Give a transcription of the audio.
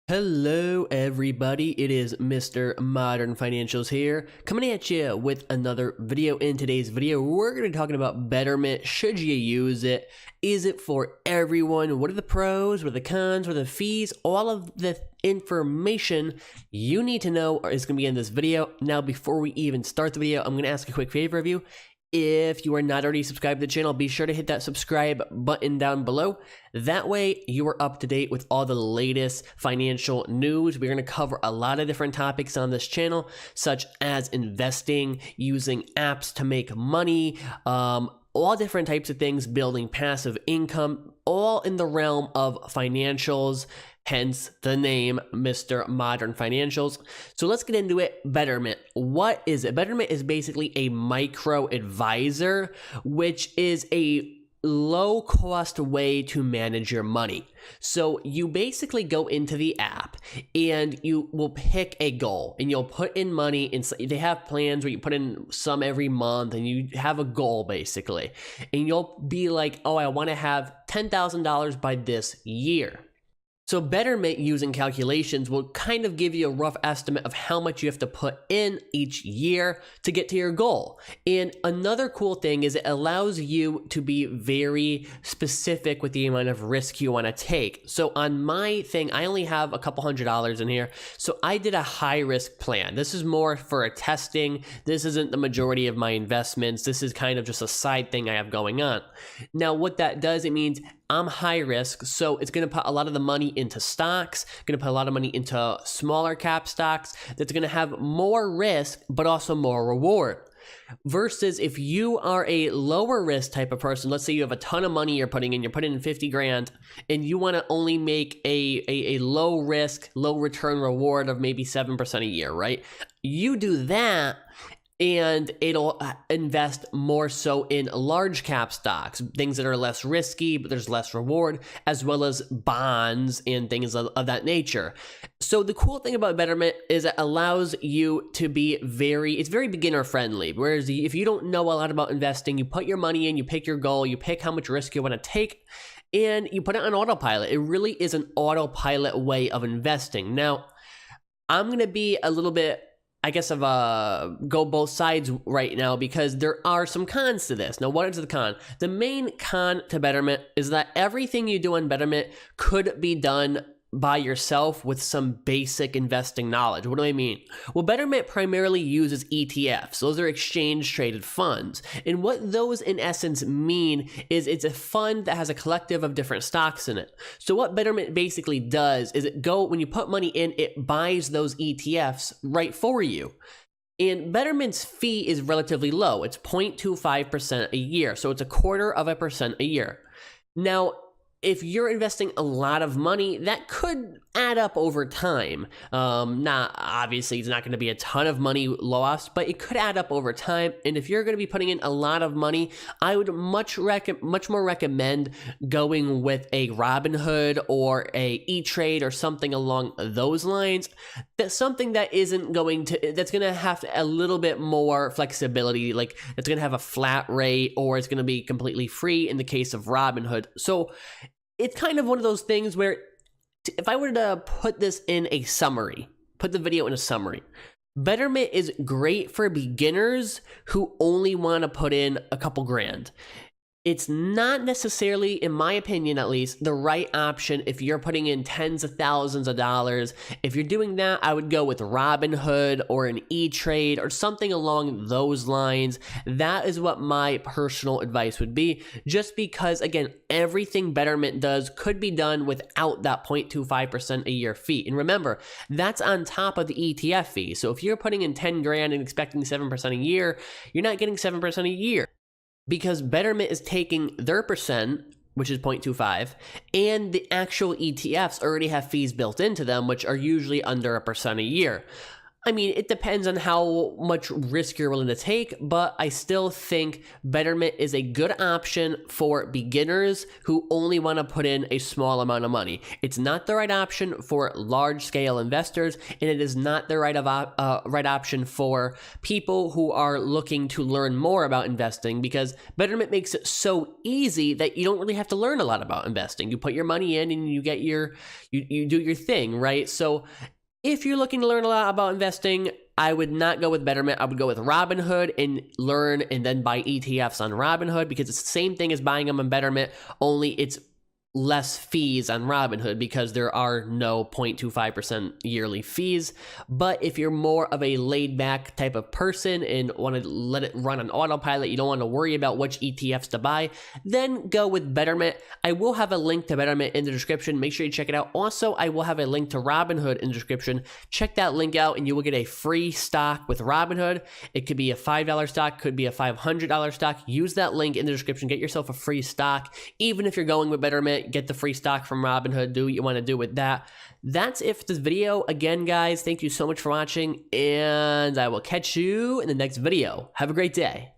Hello everybody, it is Mr. Modern Financials here, coming at you with another video. In today's video, we're going to be talking about Betterment. Should you use it? Is it for everyone? What are the pros? What are the cons? What are the fees? All of the information you need to know is going to be in this video. Now, before we even start the video, I'm going to ask a quick favor of you. If you are not already subscribed to the channel, be sure to hit that subscribe button down below. That way, you are up to date with all the latest financial news. We're going to cover a lot of different topics on this channel, such as investing, using apps to make money, all different types of things, building passive income, all in the realm of financials. Hence the name Mr. Modern Financials. So let's get into it. Betterment. What is it? Betterment is basically a micro advisor, which is a low cost way to manage your money. So you basically go into the app and you will pick a goal and you'll put in money. They have plans where you put in some every month and you have a goal basically. And you'll be like, oh, I want to have $10,000 by this year. So Betterment, using calculations, will kind of give you a rough estimate of how much you have to put in each year to get to your goal. And another cool thing is it allows you to be very specific with the amount of risk you want to take. So on my thing, I only have a couple $100s in here. So I did a high risk plan. This is more for a testing. This isn't the majority of my investments. This is kind of just a side thing I have going on. Now, what that does, it means I'm high risk, so it's going to put a lot of the money into stocks, going to put a lot of money into smaller cap stocks that's going to have more risk, but also more reward. Versus if you are a lower risk type of person, let's say you have a ton of money you're putting in 50 grand, and you want to only make a low risk, low return reward of maybe 7% a year, right? You do that, and it'll invest more so in large cap stocks, things that are less risky, but there's less reward, as well as bonds and things of that nature. So the cool thing about Betterment is it allows you to be it's very beginner friendly. Whereas if you don't know a lot about investing, you put your money in, you pick your goal, you pick how much risk you want to take, and you put it on autopilot. It really is an autopilot way of investing. Now, I'm going to be a little bit, I guess, go both sides right now because there are some cons to this. Now, what is the con? The main con to Betterment is that everything you do on Betterment could be done by yourself with some basic investing knowledge. What do I mean? Well, Betterment primarily uses ETFs. Those are exchange traded funds. And what those in essence mean is it's a fund that has a collective of different stocks in it. So what Betterment basically does is when you put money in, it buys those ETFs right for you. And Betterment's fee is relatively low. It's 0.25% a year. So it's 0.25% a year. Now, if you're investing a lot of money, that could add up over time. Obviously, it's not going to be a ton of money lost, but it could add up over time. And if you're going to be putting in a lot of money, I would much more recommend going with a Robinhood or a E-Trade or something along those lines. That's something that's going to have a little bit more flexibility, like it's going to have a flat rate or it's going to be completely free in the case of Robinhood. So it's kind of one of those things where if I were to put this in a summary, put the video in a summary, Betterment is great for beginners who only want to put in a couple grand. It's not necessarily, in my opinion at least, the right option if you're putting in tens of thousands of dollars. If you're doing that, I would go with Robinhood or an E-Trade or something along those lines. That is what my personal advice would be, just because, again, everything Betterment does could be done without that 0.25% a year fee. And remember, that's on top of the ETF fee. So if you're putting in 10 grand and expecting 7% a year, you're not getting 7% a year. Because Betterment is taking their percent, which is 0.25, and the actual ETFs already have fees built into them, which are usually under 1% a year. I mean, it depends on how much risk you're willing to take, but I still think Betterment is a good option for beginners who only want to put in a small amount of money. It's not the right option for large-scale investors, and it is not the right option for people who are looking to learn more about investing, because Betterment makes it so easy that you don't really have to learn a lot about investing. You put your money in and you get you do your thing, right? So if you're looking to learn a lot about investing, I would not go with Betterment. I would go with Robinhood and learn and then buy ETFs on Robinhood, because it's the same thing as buying them on Betterment, only it's less fees on Robinhood because there are no 0.25% yearly fees. But if you're more of a laid back type of person and want to let it run on autopilot, you don't want to worry about which ETFs to buy, then go with Betterment. I will have a link to Betterment in the description. Make sure you check it out. Also, I will have a link to Robinhood in the description. Check that link out and you will get a free stock with Robinhood. It could be a $5 stock, could be a $500 stock. Use that link in the description. Get yourself a free stock. Even if you're going with Betterment, get the free stock from Robinhood. Do what you want to do with that. That's it for this video. Again, guys, thank you so much for watching, and I will catch you in the next video. Have a great day.